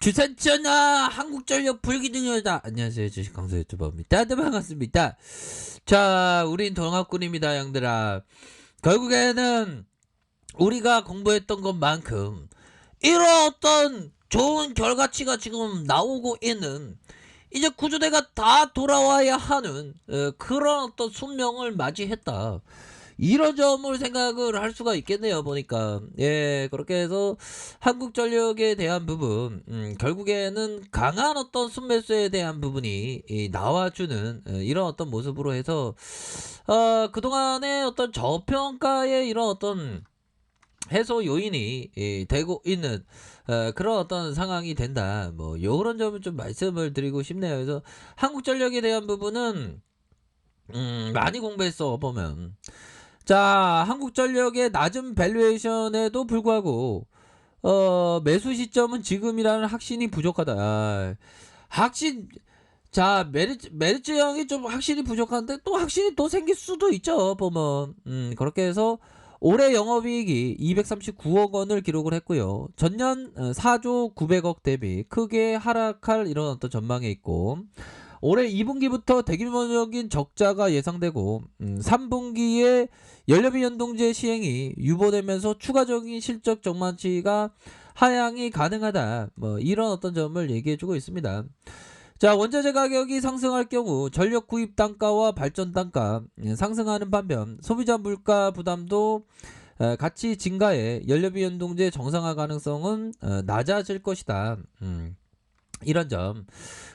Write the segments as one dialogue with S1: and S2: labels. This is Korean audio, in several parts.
S1: 주산전화 한국전력 불기둥이다. 안녕하세요, 주식 강사 유튜버입니다. 네, 반갑습니다. 자, 우린 동학군입니다, 형들아. 결국에는 우리가 공부했던 것만큼 이런 어떤 좋은 결과치가 지금 나오고 있는, 이제 구조대가 다 돌아와야 하는 그런 어떤 숙명을 맞이했다, 이런 점을 생각을 할 수가 있겠네요, 보니까. 예, 그렇게 해서 한국전력에 대한 부분, 결국에는 강한 어떤 순매수에 대한 부분이 나와주는 이런 어떤 모습으로 해서 그동안의 어떤 저평가의 이런 어떤 해소 요인이 되고 있는 그런 어떤 상황이 된다, 뭐 요런 점을 좀 말씀을 드리고 싶네요. 그래서 한국전력에 대한 부분은 많이 공부했어 보면. 자, 한국전력의 낮은 밸류에이션에도 불구하고 매수 시점은 지금이라는 확신이 부족하다. 확신. 자, 메리츠 형이 좀 확신이 부족한데 또 확신이 또 생길 수도 있죠, 보면. 그렇게 해서 올해 영업이익이 239억 원을 기록을 했고요. 전년 4조 900억 대비 크게 하락할 이런 어떤 전망에 있고, 올해 2분기부터 대규모적인 적자가 예상되고 3분기에 연료비 연동제 시행이 유보되면서 추가적인 실적 전망치가 하향이 가능하다, 뭐 이런 어떤 점을 얘기해주고 있습니다. 자, 원자재 가격이 상승할 경우 전력 구입 단가와 발전 단가 상승하는 반면 소비자 물가 부담도 같이 증가해 연료비 연동제 정상화 가능성은 낮아질 것이다. 이런 점.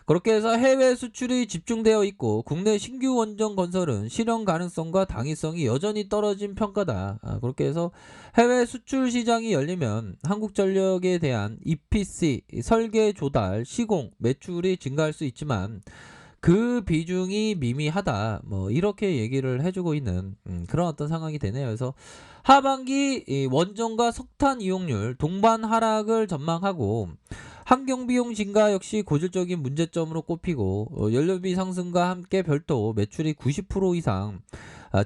S1: 그렇게 해서 해외 수출이 집중되어 있고 국내 신규 원전 건설은 실현 가능성과 당위성이 여전히 떨어진 평가다. 그렇게 해서 해외 수출 시장이 열리면 한국전력에 대한 EPC, 설계 조달, 시공, 매출이 증가할 수 있지만 그 비중이 미미하다, 뭐 이렇게 얘기를 해주고 있는 그런 어떤 상황이 되네요. 그래서 하반기 원전과 석탄 이용률 동반 하락을 전망하고 환경비용 증가 역시 고질적인 문제점으로 꼽히고 연료비 상승과 함께 별도 매출이 90% 이상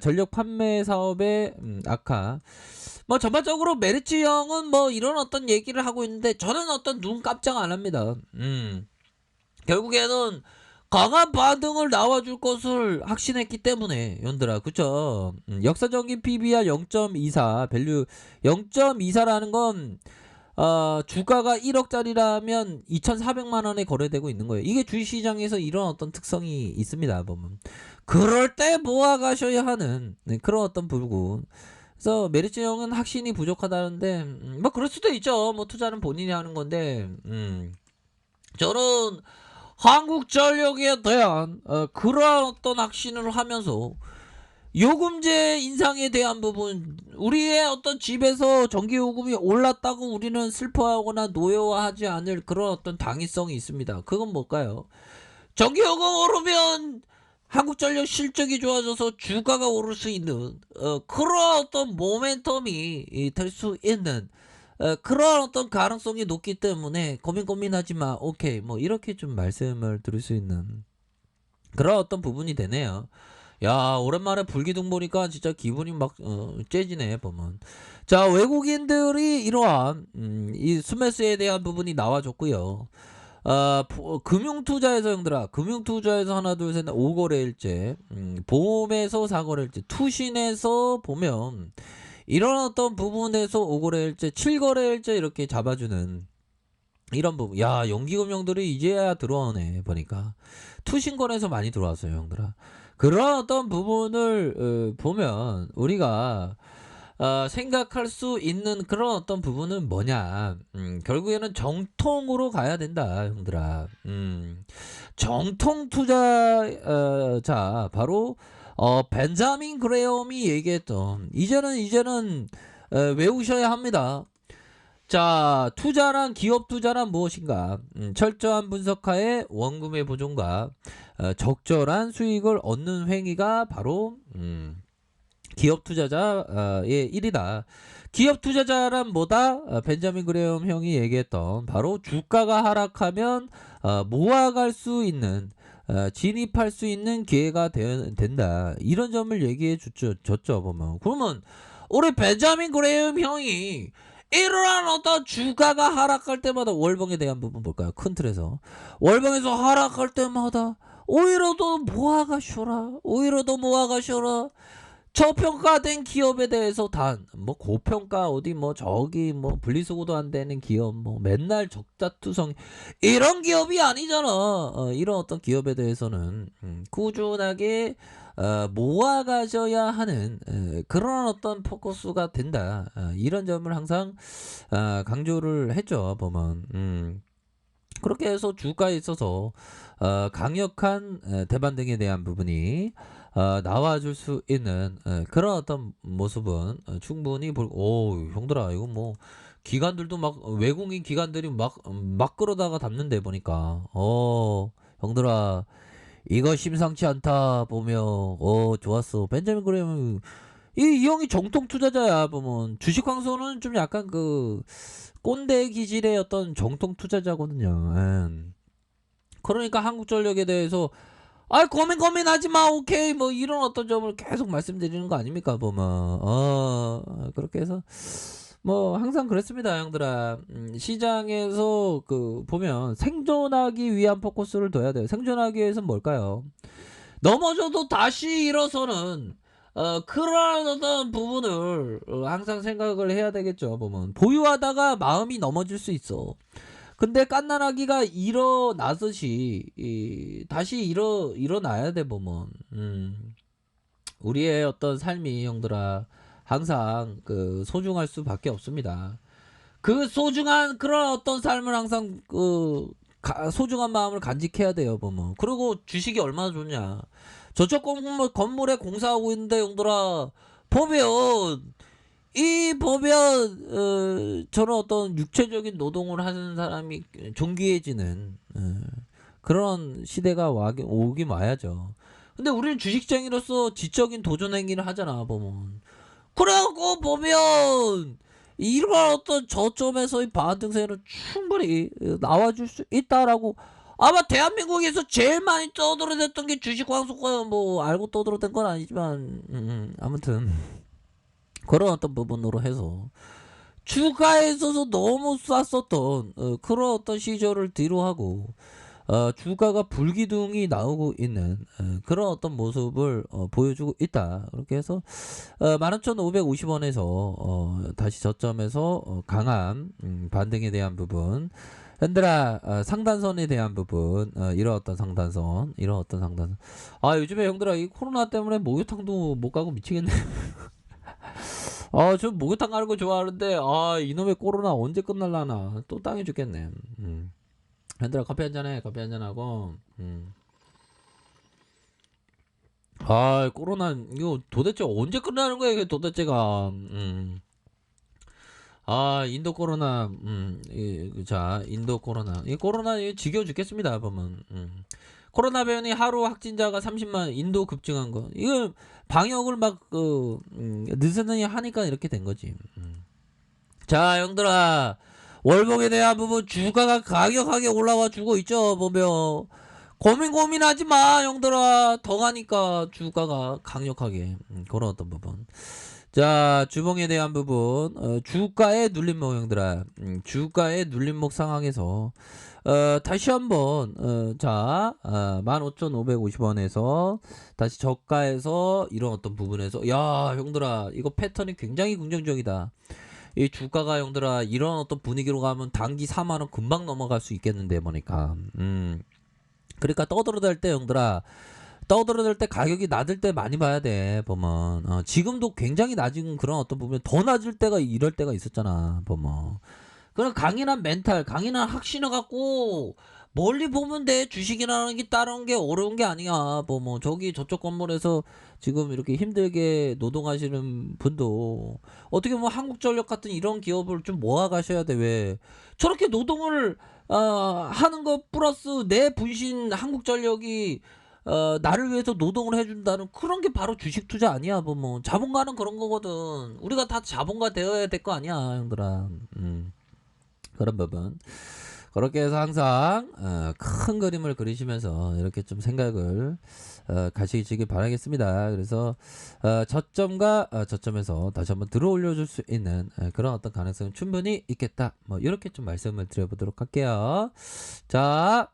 S1: 전력 판매 사업의 악화, 뭐 전반적으로 메리츠 형은 뭐 이런 어떤 얘기를 하고 있는데 저는 어떤 눈 깜짝 안 합니다. 결국에는 강한 반등을 나와줄 것을 확신했기 때문에, 연들아, 그쵸? 역사적인 PBR 0.24 밸류 0.24라는 건 주가가 1억짜리라면 2,400만원에 거래되고 있는 거예요. 이게 주식시장에서 이런 어떤 특성이 있습니다, 보면. 그럴 때 모아가셔야 하는 그런 어떤 부분. 그래서 메리츠 형은 확신이 부족하다는데, 뭐 그럴 수도 있죠. 뭐 투자는 본인이 하는 건데, 저는 한국전력에 대한 그러한 어떤 확신을 하면서 요금제 인상에 대한 부분, 우리의 어떤 집에서 전기요금이 올랐다고 우리는 슬퍼하거나 노여워하지 않을 그런 어떤 당위성이 있습니다. 그건 뭘까요? 전기요금 오르면 한국전력 실적이 좋아져서 주가가 오를 수 있는 그런 어떤 모멘텀이 될 수 있는 그런 어떤 가능성이 높기 때문에 고민하지 마. 오케이. 뭐 이렇게 좀 말씀을 드릴 수 있는 그런 어떤 부분이 되네요. 야, 오랜만에 불기둥 보니까 진짜 기분이 막 째지네, 보면. 자, 외국인들이 이러한 이 스매스에 대한 부분이 나와줬고요. 금융투자에서, 형들아, 금융투자에서 하나 둘셋 5거래일째, 보험에서 4거래일째, 투신에서 보면 이런 어떤 부분에서 5거래일째 7거래일째 이렇게 잡아주는 이런 부분. 야, 연기금형들이 이제야 들어오네, 보니까. 투신권에서 많이 들어왔어요, 형들아. 그런 어떤 부분을 보면 우리가 생각할 수 있는 그런 어떤 부분은 뭐냐, 결국에는 정통으로 가야 된다, 형들아. 정통 투자자, 바로 벤자민 그레엄이 얘기했던, 이제는 외우셔야 합니다. 자, 투자란, 기업 투자란 무엇인가? 철저한 분석하에 원금의 보존과 적절한 수익을 얻는 행위가 바로 기업 투자자의 일이다. 기업 투자자란 뭐다? 벤자민 그레엄 형이 얘기했던 바로 주가가 하락하면 모아갈 수 있는, 진입할 수 있는 기회가 된다. 이런 점을 얘기해 줬죠, 보면. 그러면 우리 벤자민 그레엄 형이 이러한 어떤 주가가 하락할 때마다 월봉에 대한 부분 볼까요? 큰 틀에서 월봉에서 하락할 때마다 오히려 더 모아가쇼라, 오히려 더 모아가쇼라. 저평가된 기업에 대해서 단 뭐 고평가 어디 뭐 저기 뭐 분리수거도 안 되는 기업 뭐 맨날 적자투성 이런 기업이 아니잖아. 이런 어떤 기업에 대해서는 꾸준하게 모아가셔야 하는 그런 어떤 포커스가 된다. 이런 점을 항상 강조를 했죠. 보면 그렇게 해서 주가에 있어서 강력한 대반 등에 대한 부분이 나와줄 수 있는 그런 어떤 모습은 충분히 오 형들아 이거 뭐 기관들도 막 외국인 기관들이 막 끌어다가 담는데 보니까 형들아 이거 심상치 않다 보면 좋았어. 벤자민 그레이엄 이 형이 정통 투자자야. 보면 주식 광소는 좀 약간 그 꼰대 기질의 어떤 정통 투자자거든요. 그러니까 한국전력에 대해서 고민하지 마. 오케이. 뭐 이런 어떤 점을 계속 말씀드리는 거 아닙니까? 보면 그렇게 해서 뭐 항상 그랬습니다, 형들아. 시장에서 그 보면 생존하기 위한 포커스를 둬야 돼요. 생존하기 위해서는 뭘까요? 넘어져도 다시 일어서는 그런 어떤 부분을 항상 생각을 해야 되겠죠. 보면 보유하다가 마음이 넘어질 수 있어. 근데 갓난아기가 일어나듯이 다시 일어나야 돼. 보면 우리의 어떤 삶이 형들아 항상 그 소중할 수밖에 없습니다. 그 소중한 그런 어떤 삶을 항상 그 소중한 마음을 간직해야 돼요. 보면 그리고 주식이 얼마나 좋냐. 저쪽 건물에 공사하고 있는데 형들아 보면 저런 어떤 육체적인 노동을 하는 사람이 존귀해지는 그런 시대가 오긴 와야죠. 근데 우리는 주식쟁이로서 지적인 도전 행위를 하잖아. 보면 그래갖고 보면 이런 어떤 저점에서의 반등세는 충분히 나와줄 수 있다라고. 아마 대한민국에서 제일 많이 떠들어댔던 게 주식 광속과 뭐 알고 떠들어댄 건 아니지만 아무튼 그런 어떤 부분으로 해서 주가에 있어서 너무 쌌었던 그런 어떤 시절을 뒤로하고 주가가 불기둥이 나오고 있는 그런 어떤 모습을 보여주고 있다. 그렇게 해서 11,550원에서 다시 저점에서 강한 반등에 대한 부분, 현들아 상단선에 대한 부분, 이런 어떤 상단선. 요즘에 형들아 이 코로나 때문에 목욕탕도 못 가고 미치겠네. 저 목욕탕 가는 거 좋아하는데 이놈의 코로나 언제 끝날라나. 또 땅이 죽겠네. 얘들아 커피 한잔해. 커피 한잔하고 코로나 이거 도대체 언제 끝나는 거야 이게 도대체가. 인도 코로나. 자 인도 코로나 이 코로나 지겨워 죽겠습니다. 보면 코로나 변이 하루 확진자가 30만 인도 급증한 거 이거 방역을 막 느슨히 하니까 이렇게 된 거지. 자 형들아 월봉에 대한 부분 주가가 가격하게 올라와 주고 있죠. 보면 고민하지 마 형들아. 더 가니까 주가가 강력하게 그런 어떤 부분. 자 주봉에 대한 부분 주가의 눌림목 형들아. 주가의 눌림목 상황에서 다시 한번 15,550원에서 다시 저가에서 이런 어떤 부분에서 야 형들아 이거 패턴이 굉장히 긍정적이다. 이 주가가 형들아 이런 어떤 분위기로 가면 단기 4만원 금방 넘어갈 수 있겠는데 보니까. 그러니까 떠들어댈 때 형들아 떠들어댈 때 가격이 낮을 때 많이 봐야 돼. 보면 지금도 굉장히 낮은 그런 어떤 부분 더 낮을 때가 이럴 때가 있었잖아. 보면 그런 강인한 멘탈 강인한 확신을 갖고 멀리 보면 돼. 주식이라는 게 다른 게 어려운 게 아니야. 뭐 저기 저쪽 건물에서 지금 이렇게 힘들게 노동하시는 분도 어떻게 보면 한국전력 같은 이런 기업을 좀 모아 가셔야 돼. 왜 저렇게 노동을 하는 것 플러스 내 분신 한국전력이 나를 위해서 노동을 해준다는 그런 게 바로 주식 투자 아니야. 뭐 자본가는 그런 거거든. 우리가 다 자본가 되어야 될 거 아니야, 형들아. 그런 부분. 그렇게 해서 항상 큰 그림을 그리시면서 이렇게 좀 생각을 가시기 바라겠습니다. 그래서 저점과 저점에서 다시 한번 들어 올려줄 수 있는 그런 어떤 가능성은 충분히 있겠다. 뭐 이렇게 좀 말씀을 드려보도록 할게요. 자,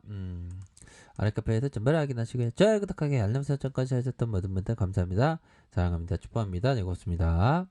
S1: 아랫카페에서 전발 확인하시고요. 좋아요, 구독하기, 알람 설정까지 하셨던 모든 분들 감사합니다. 사랑합니다. 축복합니다. 네, 고맙습니다.